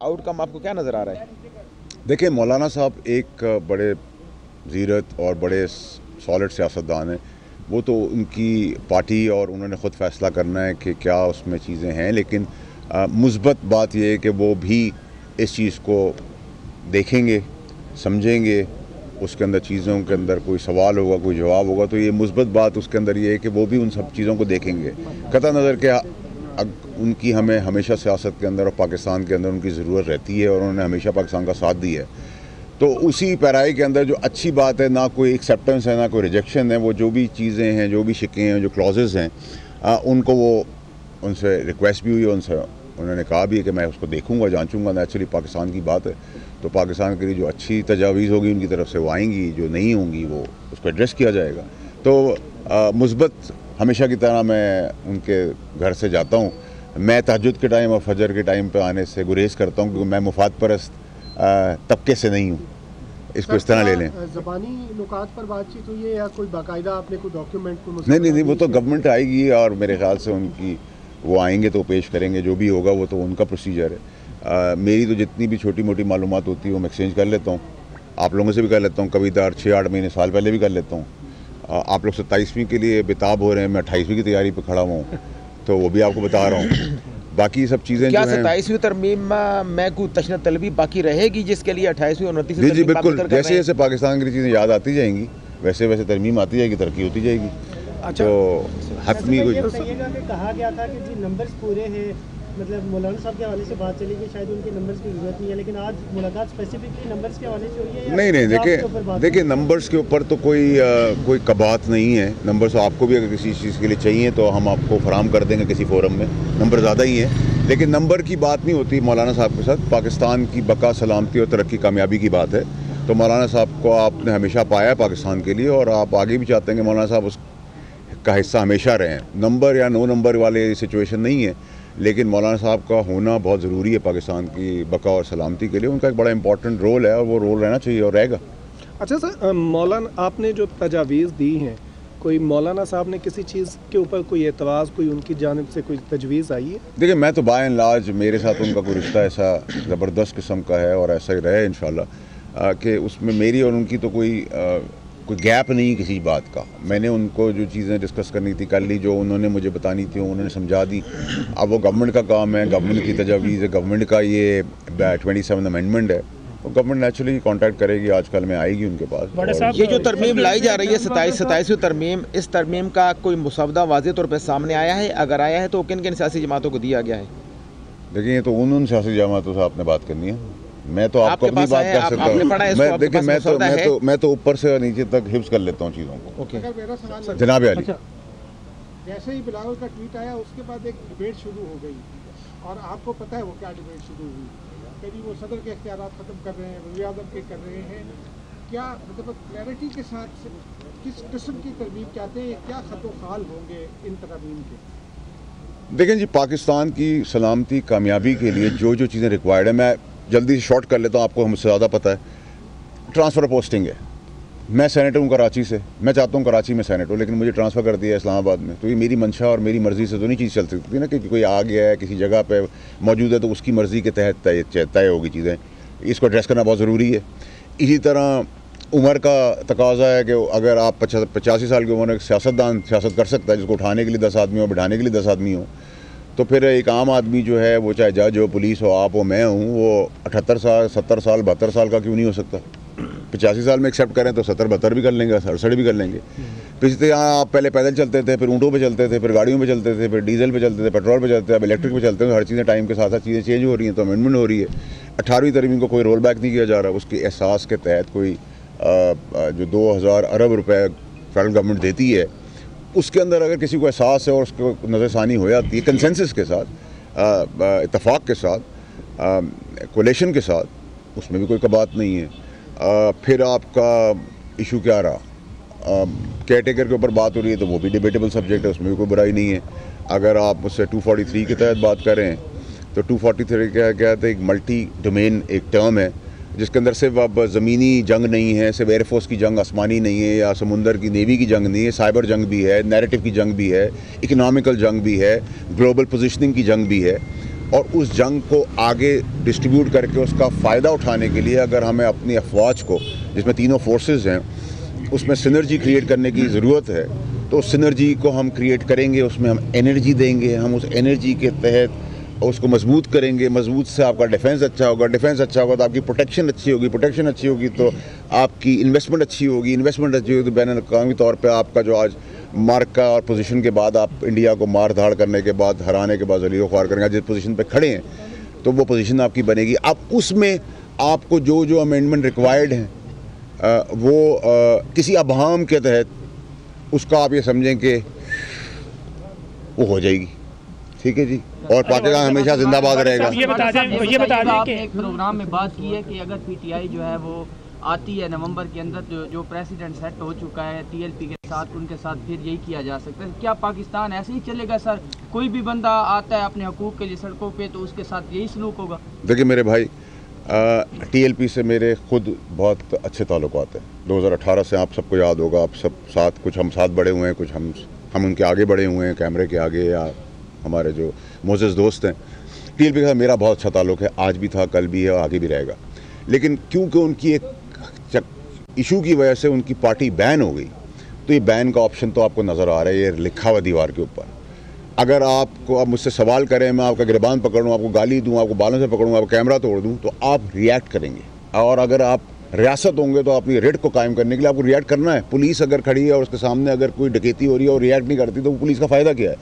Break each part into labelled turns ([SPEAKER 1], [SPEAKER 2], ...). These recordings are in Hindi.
[SPEAKER 1] आउटकम आपको क्या नज़र आ रहा है?
[SPEAKER 2] देखिए, मौलाना साहब एक बड़े ज़ीरत और बड़े सॉलिड सियासतदान हैं। वो तो उनकी पार्टी और उन्होंने ख़ुद फ़ैसला करना है कि क्या उसमें चीज़ें हैं, लेकिन मुस्बत बात यह है कि वो भी इस चीज़ को देखेंगे, समझेंगे, उसके अंदर चीज़ों के अंदर कोई सवाल होगा, कोई जवाब होगा, तो ये मुस्बत बात उसके अंदर ये है कि वो भी उन सब चीज़ों को देखेंगे। कतई नज़र के उनकी हमें हमेशा सियासत के अंदर और पाकिस्तान के अंदर उनकी ज़रूरत रहती है और उन्होंने हमेशा पाकिस्तान का साथ दिया है। तो उसी पैराई के अंदर जो अच्छी बात है, ना कोई एक्सेप्टेंस है ना कोई रिजेक्शन है, वो जो भी चीज़ें हैं, जो भी शिकें हैं, जो क्लॉजेज़ हैं, उनको वो उनसे रिक्वेस्ट भी हुई है, उनसे उन्होंने कहा भी है कि मैं उसको देखूंगा, जांचूंगा। नेचुरली पाकिस्तान की बात है, तो पाकिस्तान के लिए जो अच्छी तजावीज़ होगी उनकी तरफ से वो आएंगी, जो नहीं होंगी वो उसको एड्रेस किया जाएगा। तो मुस्बत हमेशा की तरह मैं उनके घर से जाता हूँ। मैं तहज्जुद के टाइम और फजर के टाइम पे आने से गुरेज करता हूँ, क्योंकि मैं मुफाद परस्त तबके से नहीं हूँ, इसको इस तरह ले लें।
[SPEAKER 3] ज़बानी नुकात पर बातचीत हुई है या कोई बाकायदा आपने कोई डॉक्यूमेंट को?
[SPEAKER 2] नहीं, वो तो गवर्नमेंट आएगी और मेरे ख्याल से उनकी वो आएंगे तो पेश करेंगे, जो भी होगा वो तो उनका प्रोसीजर है। मेरी तो जितनी भी छोटी मोटी मालूमात होती है वो मैं एक्सचेंज कर लेता हूँ, आप लोगों से भी कर लेता हूँ, कभी 6-8 महीने साल पहले भी कर लेता हूँ। आप लोग 27वीं के लिए बेताब हो रहे हैं, मैं 28वीं की तैयारी पर खड़ा हुआ हूँ, तो वो भी आपको बता रहा हूँ। बाकी सब चीज़ें
[SPEAKER 1] क्या 27वीं तरमीम में कोई तशन्नुद तलबी बाकी रहेगी, जिसके लिए 28वीं और 29वीं?
[SPEAKER 2] जी बिल्कुल, जैसे जैसे पाकिस्तान की चीज़ें याद आती जाएंगी वैसे वैसे तरमीम आती जाएगी, तरक्की होती जाएगी।
[SPEAKER 3] अच्छा,
[SPEAKER 2] तो हतमी कोई
[SPEAKER 4] कहा गया था कि जी नंबर्स पूरे हैं, मतलब मौलाना साहब के हवाले से बात चली कि शायद उनके नंबर्स की जरूरत नहीं है, लेकिन आज मुलाकात स्पेसिफिकली नंबर्स के हवाले से हुई है?
[SPEAKER 2] नहीं, देखिए नंबर्स के ऊपर तो कोई कबात नहीं है। नंबर्स आपको भी अगर किसी चीज़ के लिए चाहिए तो हम आपको फराहम कर देंगे किसी फोरम में, नंबर ज़्यादा ही है, लेकिन नंबर की बात नहीं होती मौलाना साहब के साथ। पाकिस्तान की बका, सलामती और तरक्की, कामयाबी की बात है। तो मौलाना साहब को आपने हमेशा पाया है पाकिस्तान के लिए, और आप आगे भी चाहते हैं कि मौलाना साहब उसका हिस्सा हमेशा रहें। नंबर या नो नंबर वाले सिचुएशन नहीं है, लेकिन मौलाना साहब का होना बहुत ज़रूरी है पाकिस्तान की बका और सलामती के लिए। उनका एक बड़ा इंपॉर्टेंट रोल है और वो रोल रहना चाहिए और रहेगा।
[SPEAKER 3] अच्छा सर, मौलाना आपने जो तजावीज़ दी हैं, कोई मौलाना साहब ने किसी चीज़ के ऊपर कोई एतराज़, कोई उनकी जानिब से कोई तजवीज़ आई है?
[SPEAKER 2] देखिए, मैं तो बाय एंड लार्ज मेरे साथ उनका कोई रिश्ता ऐसा ज़बरदस्त किस्म का है और ऐसा ही रहे इंशाल्लाह, कि उसमें मेरी और उनकी तो कोई गैप नहीं किसी बात का। मैंने उनको जो चीज़ें डिस्कस करनी थी कर ली, जो उन्होंने मुझे बतानी थी उन्होंने समझा दी। अब वो गवर्नमेंट का काम है, गवर्नमेंट की तजावीज़ है, गवर्नमेंट का ये 27 अमेंडमेंट है, तो गवर्नमेंट नेचुरली कांटेक्ट करेगी, आजकल में आएगी उनके पास।
[SPEAKER 1] ये जो तरमीम लाई जा रही है 27वीं तरमीम, इस तरमीम का कोई मुसवदा वाज़ेह तौर पर सामने आया है? अगर आया है तो किन किन सियासी जमातों को दिया गया है?
[SPEAKER 2] देखिए, तो उन सियासी जमातों से आपने बात करनी है, मैं तो आपको अपनी बात कर सकता हूँ। देखिए, मैं तो ऊपर से नीचे तक हिफ्ज कर लेता हूँ चीज़ों को।
[SPEAKER 3] ओके,
[SPEAKER 4] मेरा सवाल
[SPEAKER 2] जनाब अली,
[SPEAKER 4] जैसे ही बिलावल का ट्वीट आया उसके बाद एक डिबेट शुरू हो गई, और आपको पता है वो क्या डिबेट शुरू हुई? कभी वो सदर के इख्तियारात ख़त्म कर रहे हैं, वज़ीर आज़म के कर रहे हैं, क्या मतलब क्लैरिटी के साथ किस किस्म की तरमीम चाहते हैं, क्या ख़तो खाल होंगे इन तरमीम के?
[SPEAKER 2] देखें जी, पाकिस्तान की सलामती, कामयाबी के लिए जो जो चीज़ें रिक्वायर्ड है, मैं जल्दी से शॉर्ट कर लेता हूँ, आपको हमसे ज़्यादा पता है। ट्रांसफ़र पोस्टिंग है, मैं सेनेटर हूँ कराची से, मैं चाहता हूँ कराची में सेनेटर हूँ, लेकिन मुझे ट्रांसफ़र कर दिया इस्लामाबाद में, तो ये मेरी मंशा और मेरी मर्ज़ी से तो नहीं चीज़ चल सकती ना, कि कोई आ गया है किसी जगह पे मौजूद है तो उसकी मर्ज़ी के तहत तय होगी चीज़ें। इसको एड्रेस करना बहुत ज़रूरी है। इसी तरह उम्र का तकाजा है कि अगर आप 85 साल की उम्र में सियासतदान सियासत कर सकता है, जिसको उठाने के लिए 10 आदमी हो, बिठाने के लिए 10 आदमी हो, तो फिर एक आम आदमी जो है, वो चाहे जज हो, पुलिस हो, आप हो, मैं हूँ, वो 78 साल, 70 साल, 72 साल का क्यों नहीं हो सकता? 85 साल में एक्सेप्ट करें तो 70-72 भी कर लेंगे, 67 भी कर लेंगे। पिछले यहाँ आप पहले पैदल चलते थे, फिर ऊँटों पे चलते थे, फिर गाड़ियों पे चलते थे, फिर डीजल पे चलते थे, पेट्रोल पे चलते थे, अब इलेक्ट्रिक पे चलते हैं। तो हर चीज़ें टाइम के साथ साथ चीज़ें चेंज हो रही हैं, तो अमेंडमेंट हो रही है। 18वीं तरमीम को कोई रोल बैक नहीं किया जा रहा, उसके एहसास के तहत कोई जो 2000 अरब रुपए फेडरल गवर्नमेंट देती है, उसके अंदर अगर किसी को एहसास है और उसको नज़रसानी हो जाती है कंसेंसस के साथ, इत्तफाक के साथ, कोलेशन के साथ, उसमें भी कोई कबात नहीं है। फिर आपका इशू क्या रहा, केयरटेकर के ऊपर बात हो रही है, तो वो भी डिबेटेबल सब्जेक्ट है, उसमें भी कोई बुराई नहीं है। अगर आप उससे 243 के तहत बात करें तो 243 क्या कहते हैं, एक मल्टी डोमेन एक टर्म है, जिसके अंदर सिर्फ अब ज़मीनी जंग नहीं है, सिर्फ एयरफोर्स की जंग आसमानी नहीं है, या समुंदर की नेवी की जंग नहीं है, साइबर जंग भी है, नैरेटिव की जंग भी है, इकनॉमिकल जंग भी है, ग्लोबल पोजीशनिंग की जंग भी है। और उस जंग को आगे डिस्ट्रीब्यूट करके उसका फ़ायदा उठाने के लिए अगर हमें अपनी अफवाज को, जिसमें तीनों फोर्सेस हैं, उसमें सिनर्जी क्रिएट करने की ज़रूरत है, तो उस सिनर्जी को हम क्रिएट करेंगे, उसमें हम एनर्जी देंगे, हम उस एनर्जी के तहत उसको मजबूत करेंगे। मजबूत से आपका डिफेंस अच्छा होगा, डिफेंस अच्छा होगा तो आपकी प्रोटेक्शन अच्छी होगी, प्रोटेक्शन अच्छी होगी तो आपकी इन्वेस्टमेंट अच्छी होगी, इन्वेस्टमेंट अच्छी होगी तो बैन अवी तौर पर आपका जो आज मार्का और पोजीशन के बाद आप इंडिया को मार धाड़ करने के बाद, हराने के बाद जलील ख्वार करेंगे, जिस पोजीशन पे खड़े हैं तो वो पोजीशन आपकी बनेगी। अब उसमें आपको जो जो अमेंडमेंट रिक्वायर्ड हैं वो किसी अभाम के तहत उसका आप ये समझें कि वो हो जाएगी। ठीक है जी, और पाकिस्तान हमेशा जिंदाबाद रहेगा।
[SPEAKER 5] ये बता दें
[SPEAKER 6] आपने एक प्रोग्राम में बात की है कि अगर पीटीआई जो है वो आती है नवंबर के अंदर, जो प्रेसिडेंट सेट हो चुका है टीएलपी के साथ, उनके साथ फिर यही किया जा सकता है। क्या पाकिस्तान ऐसे ही चलेगा सर? कोई भी बंदा आता है अपने हकूक़ के लिए सड़कों पे तो उसके साथ यही सलूक होगा?
[SPEAKER 2] देखिए मेरे भाई, टीएलपी से मेरे खुद बहुत अच्छे ताल्लुकात हैं। 2018 से आप सबको याद होगा, आप सब साथ, कुछ हम साथ बढ़े हुए हैं, कुछ हम उनके आगे बढ़े हुए हैं, कैमरे के आगे, या हमारे जो मोज़ेज़ दोस्त हैं। टीएलपी के साथ मेरा बहुत अच्छा ताल्लुक है, आज भी था, कल भी है और आगे भी रहेगा। लेकिन क्योंकि उनकी एक इशू की वजह से उनकी पार्टी बैन हो गई, तो ये बैन का ऑप्शन तो आपको नज़र आ रहा है, ये लिखा हुआ दीवार के ऊपर। अगर आपको अब मुझसे सवाल करें, मैं आपका गिरबान पकड़ूँ, आपको गाली दूँ, आपको बालों से पकड़ूँ, आपको कैमरा तोड़ दूँ, तो आप रिएक्ट करेंगे। और अगर आप रियासत होंगे तो अपनी रेड को कायम करने के लिए आपको रिएक्ट करना है। पुलिस अगर खड़ी है और उसके सामने अगर कोई डकैती हो रही है और रिएक्ट नहीं करती, तो वो पुलिस का फ़ायदा क्या है?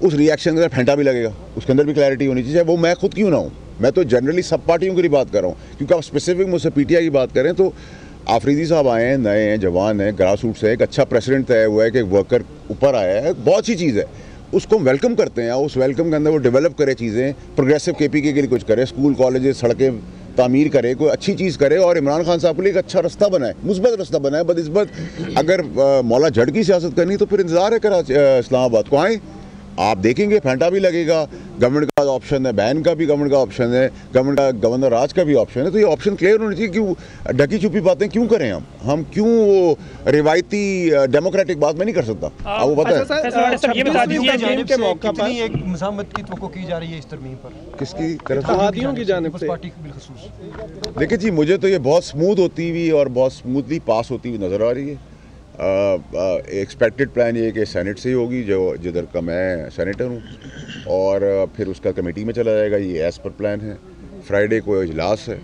[SPEAKER 2] उस रिएक्शन के अंदर फेंटा भी लगेगा, उसके अंदर भी क्लैरिटी होनी चाहिए। वो मैं खुद क्यों ना हूँ, मैं तो जनरली सब पार्टियों की बात कर रहा हूँ, क्योंकि आप स्पेसिफिक मुझसे पीटीआई की बात करें तो आफरीदी साहब आए हैं, नए हैं, जवान हैं, ग्रास रूट से एक अच्छा प्रेसिडेंट तय हुआ है कि एक वर्कर ऊपर आया है, बहुत सी चीज़ है, उसको हम वेलकम करते हैं। उस वेलकम के अंदर वो डेवलप करे चीज़ें, प्रोग्रेसिव केपीके के लिए कुछ करे, स्कूल कॉलेजेस सड़कें तामीर करे, कोई अच्छी चीज़ करे और इमरान खान साहब के लिए एक अच्छा रास्ता बनाए, मुस्बत रास्ता बनाए। बदनिस्बत अगर मौला जड़ की सियासत करनी तो फिर इंतज़ार है कराची इस्लामाबाद को आएँ, आप देखेंगे फेंटा भी लगेगा। गवर्नमेंट का ऑप्शन है, बैन का भी गवर्नमेंट का ऑप्शन है, गवर्नमेंट का गवर्नर राज का भी ऑप्शन है। तो ये ऑप्शन क्लियर होनी चाहिए। क्यों ढकी छुपी बातें क्यों करें हम क्यों वो रिवायती डेमोक्रेटिक बात में नहीं कर सकता? आपको पता है
[SPEAKER 5] ये बता दीजिए
[SPEAKER 3] के मौका पर
[SPEAKER 7] एक मज़ामत की तवक्को की जा रही है इस तरमीम पर,
[SPEAKER 2] किसकी तरफ
[SPEAKER 3] इत्तेहादियों की जानिब से?
[SPEAKER 7] पार्टी की बिलखसूस।
[SPEAKER 2] देखिए जी, मुझे तो ये बहुत स्मूथ होती हुई और बहुत स्मूथली पास होती हुई नज़र आ रही है। एक्सपेक्टेड प्लान ये कि सेनेट से ही होगी, जो जिधर का मैं सेनेटर हूँ, और फिर उसका कमेटी में चला जाएगा। ये एज़ पर प्लान है। फ्राइडे को इजलास है,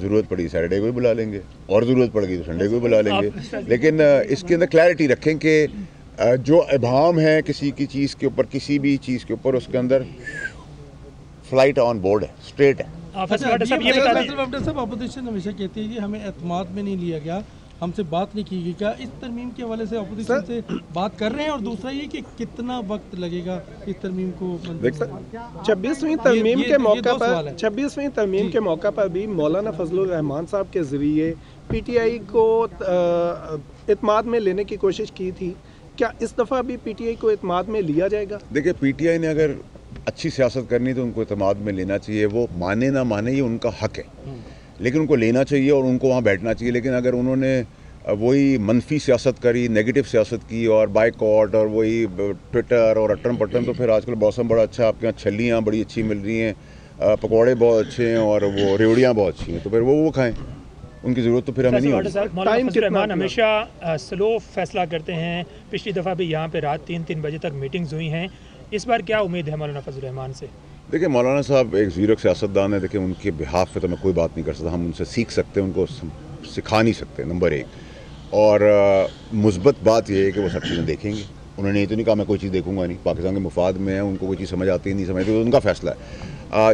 [SPEAKER 2] ज़रूरत पड़ी सैटरडे को भी बुला लेंगे और ज़रूरत पड़ेगी तो संडे को भी बुला लेंगे। लेकिन इसके अंदर क्लैरिटी रखें कि जो इबाम है किसी की चीज़ के ऊपर, किसी भी चीज़ के ऊपर, उसके अंदर फ्लाइट ऑन बोर्ड है, स्ट्रेट है।
[SPEAKER 8] अपोजिशन हमेशा कहती है कि हमें एतमाद में नहीं लिया गया, हमसे बात नहीं की गई। क्या इस तरमीम के हवाले से अपोजिशन से बात कर रहे हैं? और दूसरा ये कि कितना वक्त लगेगा इस तरमीम को?
[SPEAKER 3] 26वीं तरमीम के मौका पर 26वीं तरमीम के मौका पर भी मौलाना फजलुर रहमान साहब के ज़रिए पीटीआई को इत्माद में लेने की कोशिश की थी। क्या इस दफ़ा भी पीटीआई को इत्माद में लिया जाएगा?
[SPEAKER 2] देखिए, पीटीआई ने अगर अच्छी सियासत करनी तो उनको इत्माद में लेना चाहिए। वो माने ना माने ये उनका हक है, लेकिन उनको लेना चाहिए और उनको वहाँ बैठना चाहिए। लेकिन अगर उन्होंने वही मनफी सियासत करी, नेगेटिव सियासत की और बाइकआउट और वही ट्विटर और अटन पटन, तो फिर आजकल मौसम बड़ा अच्छा, आपके यहाँ छल्लियाँ बड़ी अच्छी मिल रही हैं, पकौड़े बहुत अच्छे हैं और वो रेवड़ियाँ बहुत अच्छी हैं, तो फिर वो खाएँ। उनकी ज़रूरत तो फिर हमें नहीं होगी।
[SPEAKER 5] टाइम रहमान हमेशा स्लो फैसला करते हैं। पिछली दफ़ा भी यहाँ पे रात 3 बजे तक मीटिंग्स हुई हैं। इस बार क्या उम्मीद है मौलाना फजलुर रहमान से?
[SPEAKER 2] देखिए, मौलाना साहब एक ज़ीरक सियासतदान है। देखिए, उनके बिहाफ पे तो मैं कोई बात नहीं कर सकता। हम उनसे सीख सकते हैं, उनको सिखा नहीं सकते, नंबर 1। और मुस्बत बात यह है कि वो सब चीज़ें देखेंगे। उन्होंने ये तो नहीं कहा मैं कोई चीज़ देखूंगा नहीं, पाकिस्तान के मुफाद में है, उनको कोई चीज़ समझ आती है नहीं समझती, तो उनका फैसला है।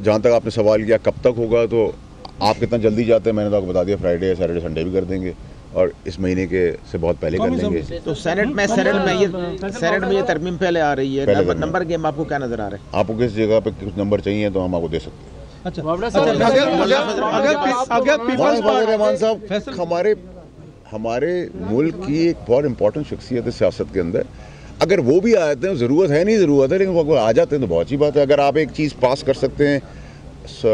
[SPEAKER 2] जहाँ तक आपने सवाल किया कब तक होगा, तो आप कितना जल्दी जाते हैं मैंने तो आपको बता दिया, फ्राइडे सैटरडे संडे भी कर देंगे और इस महीने के से बहुत पहले कर लेंगे।
[SPEAKER 1] तो सेनेट में ये तरमीम पहले आ रही है। नंबर गेम आपको क्या नज़र आ रहा है?
[SPEAKER 2] आपको किस जगह पे कुछ नंबर चाहिए तो हम आपको दे सकते हैं।
[SPEAKER 8] अच्छा,
[SPEAKER 2] अगर रहमान साहब हमारे मुल्क की एक बहुत इंपॉर्टेंट शख्सियत है सियासत के अंदर, अगर वो भी आते हैं, ज़रूरत है नहीं ज़रूरत है, लेकिन वो आ जाते हैं तो बहुत अच्छी बात है। अगर आप एक चीज़ पास कर सकते हैं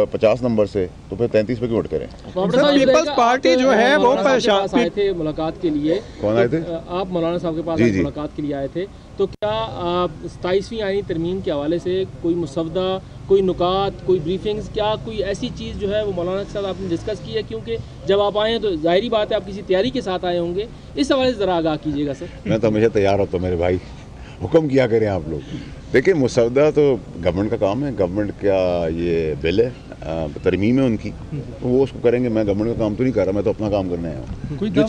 [SPEAKER 2] 50 नंबर से, तो फिर 33 पे क्यों वोट करें?
[SPEAKER 3] पीपल्स पार्टी जो है वो परेशान
[SPEAKER 9] आए थे मुलाकात के लिए।
[SPEAKER 2] कौन आए थे?
[SPEAKER 9] आप मौलाना साहब के पास मुलाकात के लिए आए थे, तो क्या 27वीं आईनी तरमीम के हवाले से कोई मुसवदा कोई नुकात, कोई ब्रीफिंग्स, क्या कोई ऐसी चीज़ जो है वो मौलाना के साथ आपने डिस्कस की है? क्योंकि जब आप आए हैं तो जाहिर बात है आप किसी तैयारी के साथ आए होंगे, इस हवाले से ज़रा आगाह कीजिएगा सर।
[SPEAKER 2] मैं तो हमेशा तैयार होता हूँ मेरे भाई, हुक्म किया करें आप लोग। देखिए मुसवदा तो गवर्नमेंट का काम है, गवर्नमेंट का ये बिल है, तरमीम है उनकी, तो वो उसको करेंगे। मैं गवर्नमेंट का काम तो नहीं कर रहा, मैं तो अपना काम करने आया हूँ। जो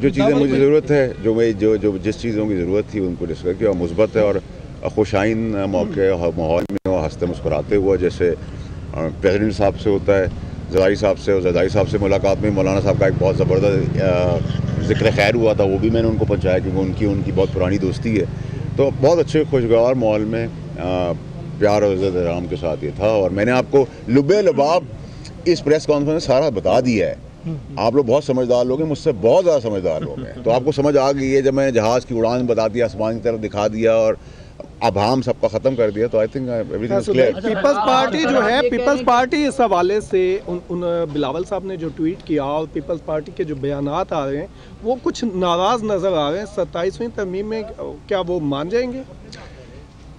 [SPEAKER 2] चीज़ें मुझे ज़रूरत है, जो जिस चीज़ों की ज़रूरत थी उनको डिस्कस किया, मुस्बत है और खुशाइन मौके माहौल में वो हंसते मुस्कुराते हुए, जैसे प्रेसिडेंट साहब से होता है, ज़रदारी साहब से, और ज़रदारी साहब से मुलाकात में मौलाना साहब का एक बहुत ज़बरदस्त ज़िक्र खैर हुआ था, वो भी मैंने उनको पहुँचाया क्योंकि उनकी बहुत पुरानी दोस्ती है। तो बहुत अच्छे खुशगवार माहौल में प्यार और इज़्ज़त एहतराम के साथ ये था। और मैंने आपको लुबे लबाब इस प्रेस कॉन्फ्रेंस में सारा बता दिया है। आप लोग बहुत समझदार लोग हैं, मुझसे बहुत ज़्यादा समझदार लोग हैं, तो आपको समझ आ गई है। जब मैंने जहाज़ की उड़ान बता दिया, आसमान की तरफ दिखा दिया और अभाम सबका ख़त्म कर दिया, तो I think everything is clear.
[SPEAKER 3] Peoples Party जो है, पीपल्स पार्टी इस हवाले से उन बिलावल साहब ने जो ट्वीट किया और पीपल्स पार्टी के जो बयानात आ रहे हैं वो कुछ नाराज़ नज़र आ रहे हैं। 27वीं तरमीम में क्या वो मान जाएंगे?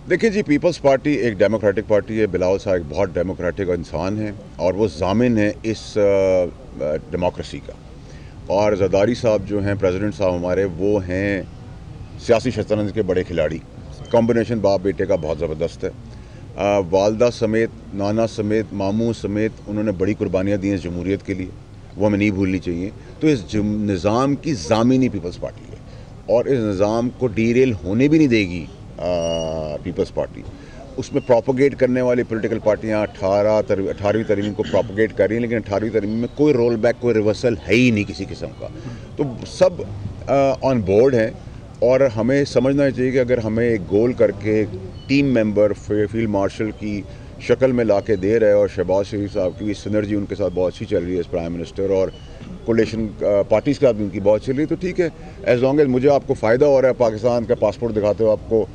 [SPEAKER 2] देखिए जी, पीपल्स पार्टी एक डेमोक्रेटिक पार्टी है, बिलावल साहब एक बहुत डेमोक्रेटिक इंसान है और वो ज़ामिन है इस डेमोक्रेसी का। और ज़रदारी साहब जो हैं प्रेसिडेंट साहब हमारे, वो हैं सियासी शतरंज के बड़े खिलाड़ी। कॉम्बिनेशन बाप बेटे का बहुत ज़बरदस्त है। वालदा समेत, नाना समेत, मामू समेत उन्होंने बड़ी कुर्बानियाँ दी हैं जमहूरियत के लिए, वो हमें नहीं भूलनी चाहिए। तो इस निज़ाम की ज़ामिनी पीपल्स पार्टी है और इस निज़ाम को डीरेल होने भी नहीं देगी पीपल्स पार्टी। उसमें प्रोपोगेट करने वाली पॉलिटिकल पार्टियाँ 18वीं तरमीम को प्रोपोगेट कर रही हैं, लेकिन 18वीं तरमीम में कोई रोल बैक, कोई रिवर्सल है ही नहीं किसी किस्म का। तो सब ऑन बोर्ड हैं और हमें समझना चाहिए कि अगर हमें एक गोल करके टीम मेंबर फील्ड मार्शल की शक्ल में ला के दे रहे हैं और शहबाज शरीफ साहब की सिनर्जी उनके साथ बहुत अच्छी चल रही है, प्राइम मिनिस्टर और कोलेशन पार्टीज़ के साथ भी उनकी बहुत चल रही है, तो ठीक है। एज लॉन्ग एज मुझे आपको फ़ायदा हो रहा है, पाकिस्तान का पासपोर्ट दिखाते हो आपको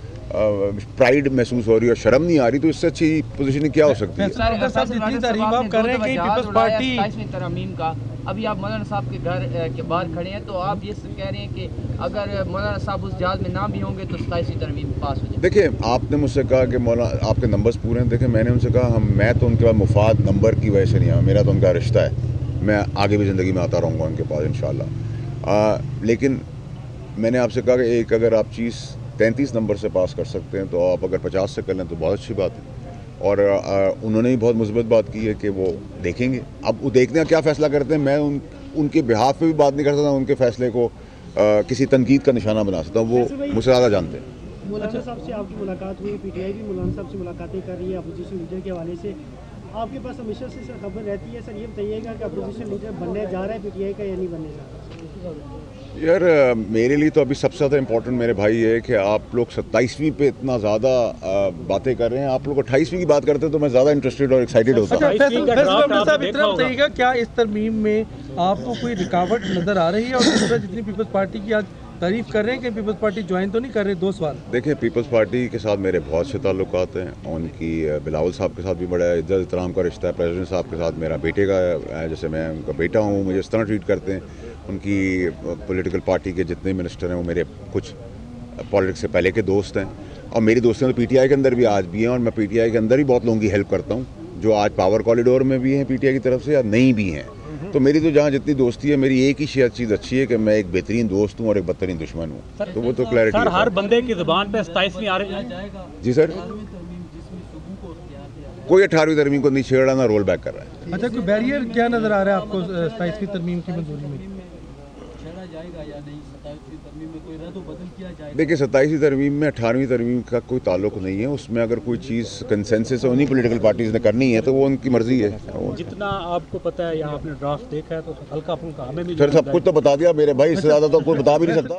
[SPEAKER 2] प्राइड महसूस हो रही है और शर्म नहीं आ रही, तो इससे अच्छी पोजीशन क्या हो सकती है?
[SPEAKER 8] जितनी तारीफ आप कर रहे हैं कि पीपल्स पार्टी
[SPEAKER 6] 27वीं तरमीम का, अभी आप मौलाना साहब के घर के बाहर खड़े हैं, तो आप ये कह रहे हैं कि अगर मौलाना साहब उस जहाज में ना भी होंगे तो 27वीं तरमीम पास हो जाए।
[SPEAKER 2] देखिए, आपने मुझसे कहा कि मौलाना आपके नंबर्स पूरे हैं। देखिए, मैंने उनसे कहा मैं तो उनके पास मुफाद नंबर की वजह से नहीं आया, मेरा तो उनका रिश्ता है, मैं आगे भी ज़िंदगी में आता रहूँगा उनके पास इंशाल्लाह। लेकिन मैंने आपसे कहा कि एक अगर आप चीज़ 33 नंबर से पास कर सकते हैं तो आप अगर 50 से कर लें तो बहुत अच्छी बात है। और उन्होंने भी बहुत मुस्बत बात की है कि वो देखेंगे, अब वो देखने का क्या फ़ैसला करते हैं। मैं उनके बिहाफ पे भी बात नहीं कर सकता, उनके फ़ैसले को किसी तनकीद का निशाना बना सकता हूँ, वो मुझसे ज़्यादा जानते हैं।
[SPEAKER 10] मौलाना साहब से आपकी मुलाकात हुई, पीटीआई भी मौलाना साहब से मुलाकातें कर रही है अपोजिशन लीडर के हवाले से, आपके पास हमेशा से सर खबर रहती है, सर ये बताइएगा कि अपोजिशन लीडर बनने जा रहा है पीटीआई का या नहीं बनने जा रहा?
[SPEAKER 2] यार मेरे लिए तो अभी सबसे ज़्यादा इम्पोर्टेंट मेरे भाई है कि आप लोग 27वीं पे इतना ज़्यादा बातें कर रहे हैं, आप लोग 28वीं की बात करते हैं तो मैं ज़्यादा इंटरेस्टेड और एक्साइटेड होता हूँ।
[SPEAKER 8] इतना बताइएगा, क्या इस तरमीम में आपको कोई रुकावट नज़र आ रही है? और दूसरा, जितनी पीपल्स पार्टी की आज तारीफ कर रहे हैं कि पीपल्स पार्टी ज्वाइन तो नहीं कर रहे, 2 सवाल।
[SPEAKER 2] देखिए, पीपल्स पार्टी के साथ मेरे बहुत से ताल्लुकात हैं, उनकी बिलावल साहब के साथ भी बड़ा इज्जत एहतराम का रिश्ता है, प्रेसिडेंट साहब के साथ मेरा बेटे का, जैसे मैं उनका बेटा हूँ, मुझे इस तरह ट्रीट करते हैं। उनकी पॉलिटिकल पार्टी के जितने मिनिस्टर हैं वो मेरे कुछ पॉलिटिक्स से पहले के दोस्त हैं और मेरी दोस्तें तो पीटीआई के अंदर भी आज भी हैं और मैं पीटीआई के अंदर ही बहुत लोगों की हेल्प करता हूँ, जो आज पावर कॉरिडोर में भी हैं पीटीआई की तरफ से या नहीं भी हैं। तो मेरी तो जहाँ जितनी दोस्ती है, मेरी एक ही चीज़ अच्छी है कि मैं एक बेहतरीन दोस्त हूँ और एक बदतरीन दुश्मन हूँ, तो वो तो क्लैरिटी है।
[SPEAKER 9] हर बंदे की ज़ुबान पे 27वीं आ रही है
[SPEAKER 2] जी सर, कोई 18वीं तरमीम को नहीं छेड़ रहा, ना रोल बैक कर रहा है।
[SPEAKER 8] अच्छा, कोई बैरियर क्या नज़र आ रहा है आपको 27वीं तरमीम की मंजूरी में?
[SPEAKER 2] देखिए, 27वीं तरमीम में 18वीं तरमीम का कोई ताल्लुक नहीं है, उसमें अगर कोई चीज़ कंसेंसस है उन्हीं पॉलिटिकल पार्टीज़ ने करनी है तो वो उनकी मर्जी है।
[SPEAKER 9] जितना आपको पता है या आपने ड्राफ्ट देखा है तो हल्का फुल्का हमें भी
[SPEAKER 2] सर सब कुछ तो बता दिया मेरे भाई, इससे ज़्यादा तो कोई बता भी नहीं सकता।